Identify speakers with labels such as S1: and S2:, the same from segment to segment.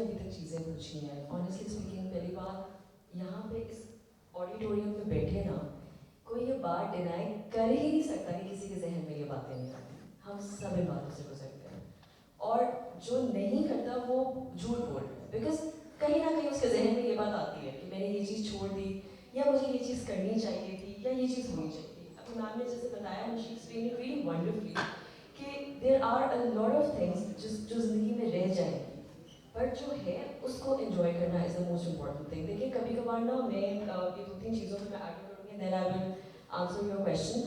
S1: ابھی تک چیزیں پوچھی ہیں آنیسٹلی اسپیکنگ. پہلی بات یہاں پہ اس آڈیٹوریم میں بیٹھے نا کوئی یہ بات ڈینائی کر ہی نہیں سکتا کہ کسی کے ذہن میں یہ باتیں نہیں آتی. ہم سب ان باتوں سے گزرتے ہیں اور جو نہیں کرتا وہ جھوٹ بول رہا ہے بیکاز کہیں نہ کہیں اس کے ذہن میں یہ بات آتی ہے کہ میں نے یہ چیز چھوڑ دی یا مجھے یہ چیز کرنی چاہیے تھی یا یہ چیز ہونی چاہیے. ابھی میم نے جیسے بتایا she explain it really wonderfully کہ there are a lot of things جو زندگی میں رہ جائیں گی بٹ جو ہے اس کو انجوائے کرنا از دا موسٹ امپورٹنٹ تھنگ. دیکھیے کبھی کبھار نا میں یہ 2-3 چیزوں پہ میں آگے کروں گی دین آئی ول آنسر یور کویشچن.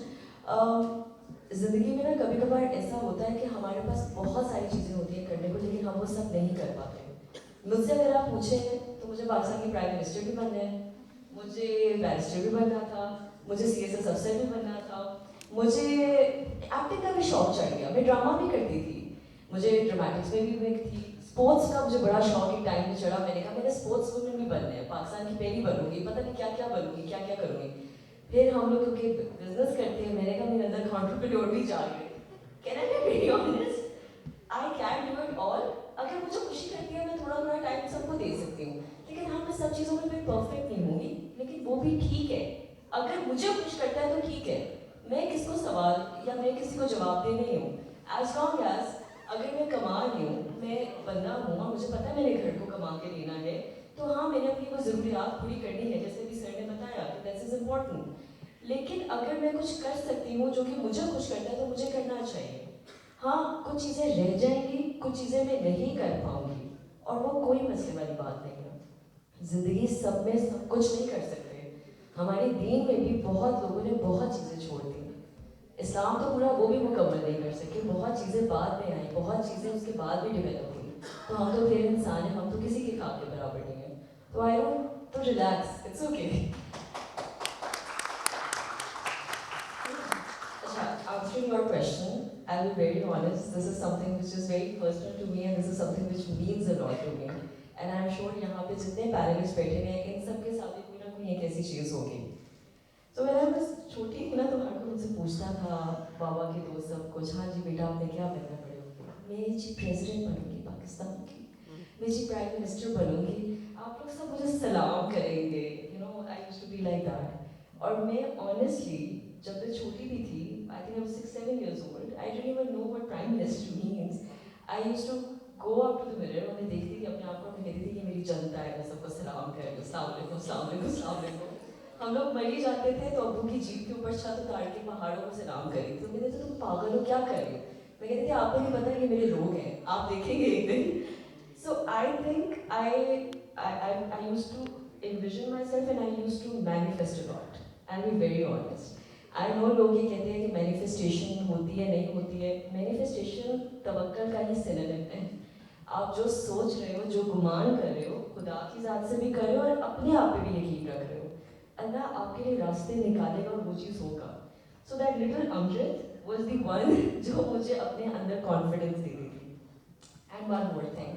S1: زندگی میں نا کبھی کبھار ایسا ہوتا ہے کہ ہمارے پاس بہت ساری چیزیں ہوتی ہیں کرنے کو لیکن ہم وہ سب نہیں کر پاتے. مجھ سے اگر آپ پوچھیں تو مجھے پاکستان کی پرائم منسٹر بھی بننا ہے, مجھے بیرسٹر بھی بننا تھا, مجھے CSS افسر بھی بننا تھا, مجھے ایکٹنگ کا بھی شوق چڑھ گیا, میں ڈرامہ بھی کرتی تھی, مجھے ڈرامیٹکس میں بھی ویک تھی, اسپورٹس کا مجھے بڑا شوق ایک ٹائم میں چڑھا. میں نے کہا میں نے اسپورٹس وومن بھی بننا ہے, پاکستان کی پہلی بنوں گی, پتہ نہیں کیا کیا بنوں گی, کیا کیا کروں گی. پھر ہم لوگ کیونکہ بزنس کرتے ہیں میں نے کہا میرے اندر کانٹریبیوٹر بھی چاہ رہے. Can I be very honest I can do it all. اگر مجھے خوشی کرتی ہے میں تھوڑا تھوڑا ٹائم سب کو دے سکتی ہوں لیکن ہاں میں سب چیزوں میں پھر پرفیکٹ نہیں ہوں گی لیکن وہ بھی ٹھیک ہے. اگر مجھے خوش کرتا ہے تو ٹھیک ہے, میں کس کو سوال یا میں کسی کو جواب دے نہیں ہوں. ایز لانگ ایز اگر میں کما رہی ہوں, میں بندہ ہوں اور مجھے پتا ہے میں نے گھر کو کما کے لینا ہے تو ہاں میں نے اپنی وہ ضروریات پوری کرنی ہے جیسے بھی سر نے بتایا کہ دیٹ از امپورٹنٹ. لیکن اگر میں کچھ کر سکتی ہوں جو کہ مجھے خوش کرتا ہے تو مجھے کرنا چاہیے. ہاں کچھ چیزیں رہ جائیں گی, کچھ چیزیں میں نہیں کر پاؤں گی اور وہ کوئی مسئلے والی بات نہیں ہے. زندگی سب میں سب کچھ نہیں کر سکتے. ہمارے دین میں بھی بہت لوگوں نے بہت چیزیں چھوڑ دی. اسلام تو پورا وہ بھی مکمل نہیں کر سکے, بہت چیزیں بعد میں آئیں, بہت چیزیں اس کے بعد بھی ڈیولپ ہوئی. تو ہم تو پھر انسان ہیں, ہم تو کسی کے خواب کے برابر نہیں ہیں. تو آئی ڈونٹ تو relax, it's okay. Answering your question, I'll be very honest, this is something which is very personal to me and this is something which means a lot to me. And I'm sure یہاں پہ جتنے parents بیٹھے ہیں ان سب کے ساتھ کوئی نہ کوئی ایک ایسی چیز ہوگی. تو میں بس چھوٹی تھی نا تو ہر کوئی مجھ سے پوچھتا تھا, بابا کے دوست سب کچھ, ہاں جی بیٹا آپ نے کیا بننا پڑے گا؟ میں جی پریزیڈنٹ بنوں گی پاکستان کی, میں جی پرائم منسٹر بنوں گی, آپ لوگ سب مجھے سلام کریں گے. I used to be like that. اور میں honestly جب میں چھوٹی بھی تھی, I think I was 6-7 years old, I didn't even know what prime minister means. I used to go up to the mirror اور میں دیکھتی تھی اپنے آپ کو, میں کہتی تھی کہ میری جنتا ہے, میں سب کو سلام کریں گے, السلام علیکم السلام علیکم السلام علیکم. ہم لوگ مر ہی جاتے تھے تو ابو کی جیپ کے اوپر چھت اتار کے پہاڑوں کو سلام کری. تو کہتے تھے تم پاگل ہو, کیا کر رہے ہو؟ میں کہتی تھی آپ کو نہیں پتا یہ میرے لوگ ہیں, آپ دیکھیں گے ایک دن. So I think I used to envision myself and I used to manifest a lot. I'll be very honest. I know لوگ یہ کہتے ہیں کہ مینیفیسٹیشن ہوتی ہے نہیں ہوتی ہے. مینیفیسٹیشن توکل کا ہی سنونیم ہے. آپ جو سوچ رہے ہو, جو گمان کر رہے ہو, خدا کی ذات سے بھی کر رہے ہو اور اپنے آپ پہ بھی یقین رکھ رہے ہو, اللہ آپ کے لیے راستے نکالے گا اور وہ چیز ہوگا. So that little Amrit was the one جو مجھے اپنے اندر کانفیڈنس دیتی تھی. And one more thing.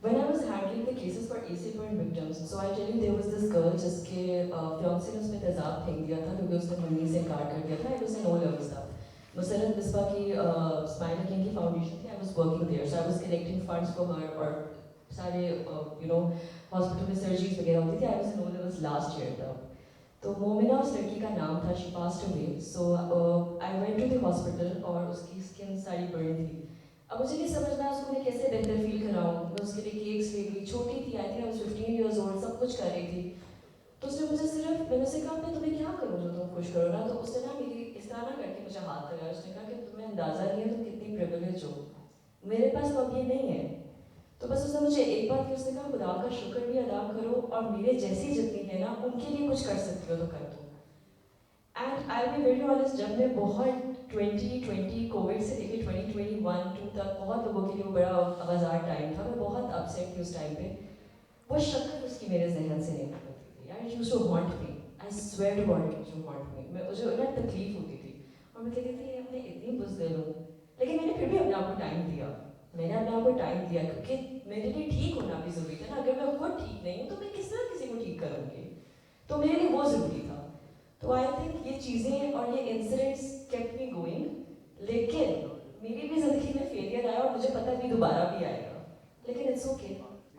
S1: When I was handling the cases for AC burn victims, so I tell you there was this girl جس کے fiancé نے اس میں تیزاب پھینک دیا تھا کیونکہ اس نے منی سے انکار کر دیا تھا. It was an O-level stuff. مسرت مصباح کی اسمائل کینگ کی فاؤنڈیشن تھی. I was working there, so I was collecting funds for her اور سارے ہاسپٹل میں سرجریز وغیرہ ہوتی تھی. I was in O-levels last year تب. تو مومنہ اس لڑکی کا نام تھا, she passed away. So I went to the hospital اور اس کی اسکن ساری برن تھی. اب مجھے نہیں سمجھنا اس کو میں کیسے بہتر فیل کراؤں. میں اس کے لیے کیکس لے گئی, چھوٹی تھی, I think I was 15 years old, سب کچھ کر رہی تھی. تو اس نے مجھے صرف, میں نے اسے کہا میں تمہیں کیا کروں جو تم خوش کرو نا. تو اس نے نا میری اس طرح نہ کر کے مجھے ہاتھ لگایا. اس نے کہا کہ تمہیں اندازہ نہیں ہے تم کتنی پریویلیج ہو, میرے پاس تو اب یہ نہیں ہے. تو بس اس نے مجھے ایک بات کی, اس نے کہا خدا کا شکر بھی ادا کرو اور میرے جیسی جتنی ہے نا ان کے لیے کچھ کر سکتی ہو تو کر دو. And I be very honest, جب میں بہت 2020 کووڈ سے لے کے 2021 تک بہت لوگوں کے لیے وہ بڑا آغازار ٹائم تھا, میں بہت اپسیٹ تھی اس ٹائم پہ. وہ شکل اس کی میرے ذہن سے نہیں نکلتی تھی. It used to haunt me, I swear to God it used to haunt me. مجھے نا تکلیف ہوتی تھی اور میں کہتی تھی یہ اپنے اتنی بزدل ہوں, لیکن میں نے پھر بھی اپنے آپ کو ٹائم دیا. میں نے اپنے آپ کو ٹائم دیا کیونکہ میرے لیے ٹھیک ہونا بھی ضروری تھا نا. اگر میں خود ٹھیک نہیں ہوں تو میں کس طرح کسی کو ٹھیک کروں گی؟ تو میرے لیے وہ ضروری تھا. تو آئی تھنک یہ چیزیں اور یہ انسیڈنٹس کیپٹ می گوئنگ. لیکن میری بھی زندگی میں فیلئر آیا اور مجھے پتہ بھی دوبارہ بھی آئے گا, لیکن اٹس اوکے,